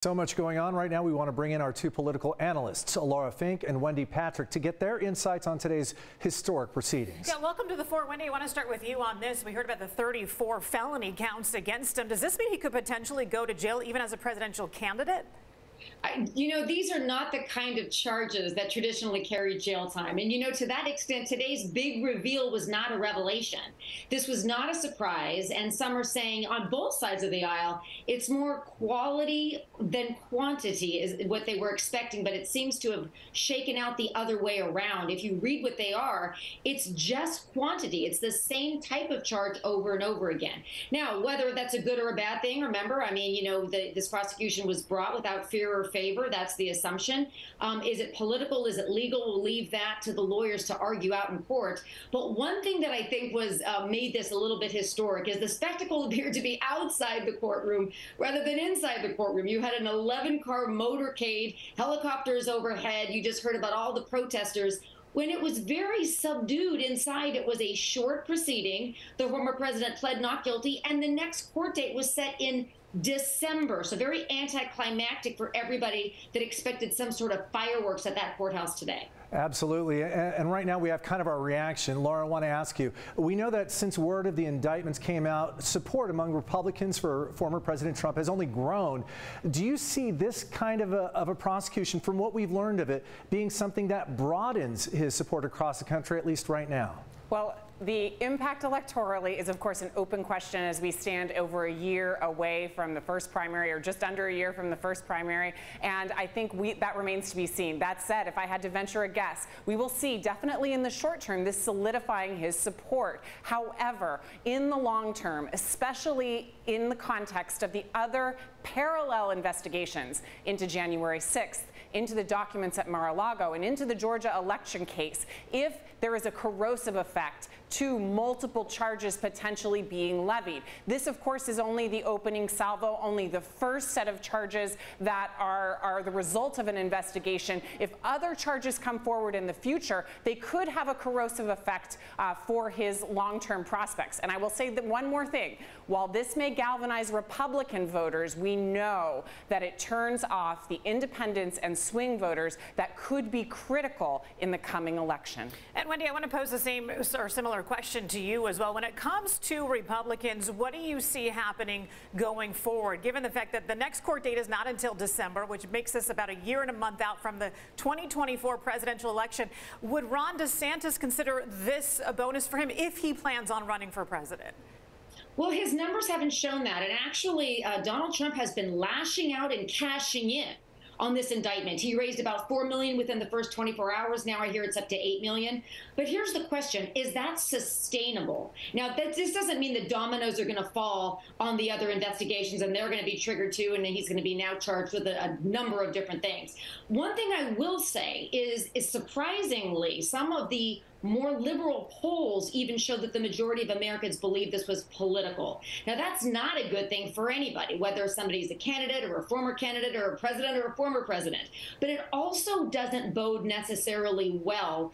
So much going on right now. We want to bring in our two political analysts, Fink and Wendy Patrick, to get their insights on today's historic proceedings. Yeah, welcome to the floor. Wendy, I want to start with you on this. We heard about the 34 felony counts against him. Does this mean he could potentially go to jail even as a presidential candidate? These are not the kind of charges that traditionally carry jail time. And, to that extent, today's big reveal was not a revelation. This was not a surprise. And some are saying on both sides of the aisle, it's more quality than quantity is what they were expecting. But it seems to have shaken out the other way around. If you read what they are, it's just quantity. It's the same type of charge over and over again. Now, whether that's a good or a bad thing, remember, this prosecution was brought without fear or favor. That's the assumption. Is it political? Is it legal? We'll leave that to the lawyers to argue out in court. But one thing that I think was made this a little bit historic is the spectacle appeared to be outside the courtroom rather than inside the courtroom. You had an 11-car motorcade, helicopters overhead. You just heard about all the protesters. When it was very subdued inside, it was a short proceeding. The former president pled not guilty, and the next court date was set in December. So very anticlimactic for everybody that expected some sort of fireworks at that courthouse today. Absolutely. And right now we have kind of our reaction. Laura, I want to ask you, we know that since word of the indictments came out, support among Republicans for former President Trump has only grown. Do you see this kind of a prosecution, from what we've learned of it, being something that broadens his support across the country, at least right now? Well, the impact electorally is, of course, an open question as we stand over a year away from the first primary, or just under a year from the first primary. And I think that remains to be seen. That said, if I had to venture a guess, we will see definitely in the short term this solidifying his support. However, in the long term, especially in the context of the other parallel investigations into January 6th, into the documents at Mar-a-Lago, and into the Georgia election case, if there is a corrosive effect to multiple charges potentially being levied. This, of course, is only the opening salvo, only the first set of charges that are the result of an investigation. If other charges come forward in the future, they could have a corrosive effect for his long-term prospects. And I will say that one more thing. While this may galvanize Republican voters, we know that it turns off the independents and swing voters that could be critical in the coming election. And Wendy, I want to pose the same or similar question to you as well. When it comes to Republicans, what do you see happening going forward, given the fact that the next court date is not until December, which makes us about a year and a month out from the 2024 presidential election? Would Ron DeSantis consider this a bonus for him if he plans on running for president? Well, his numbers haven't shown that. And actually, Donald Trump has been lashing out and cashing in on this indictment. He raised about $4 million within the first 24 hours. Now I hear it's up to $8 million. But here's the question, is that sustainable? Now, this doesn't mean the dominoes are gonna fall on the other investigations and they're gonna be triggered too, and he's gonna be now charged with a number of different things. One thing I will say is surprisingly, some of the more liberal polls even show that the majority of Americans believe this was political. Now, that's not a good thing for anybody, whether somebody's a candidate or a former candidate or a president or a former president. But it also doesn't bode necessarily well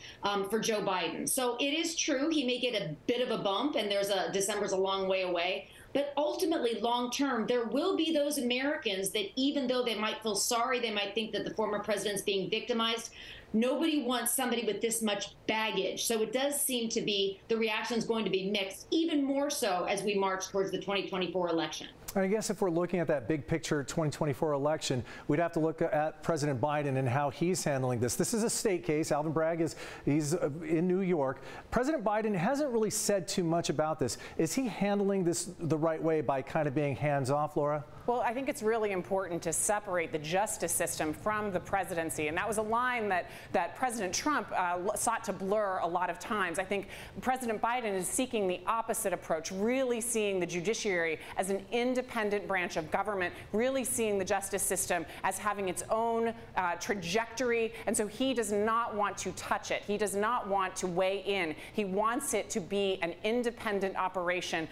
for Joe Biden. So it is true he may get a bit of a bump, and December's a long way away. But ultimately, long term, there will be those Americans that, even though they might feel sorry, they might think that the former president's being victimized, nobody wants somebody with this much baggage. So it does seem to be the reaction is going to be mixed, even more so as we march towards the 2024 election. I guess if we're looking at that big picture 2024 election, we'd have to look at President Biden and how he's handling this. This is a state case. Alvin Bragg he's in New York. President Biden hasn't really said too much about this. Is he handling this the right way by kind of being hands-off, Laura? Well, I think it's really important to separate the justice system from the presidency. And that was a line that President Trump sought to blur a lot of times. I think President Biden is seeking the opposite approach, really seeing the judiciary as an independent branch of government, really seeing the justice system as having its own trajectory. And so he does not want to touch it. He does not want to weigh in. He wants it to be an independent operation,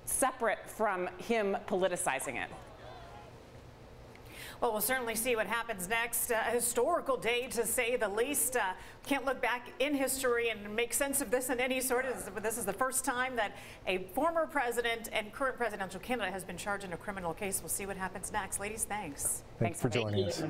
separate from him politicizing it. Well, we'll certainly see what happens next. A historical day, to say the least. Can't look back in history and make sense of this in any sort of. This is the first time that a former president and current presidential candidate has been charged in a criminal case. We'll see what happens next. Ladies, thanks. Thanks for joining us.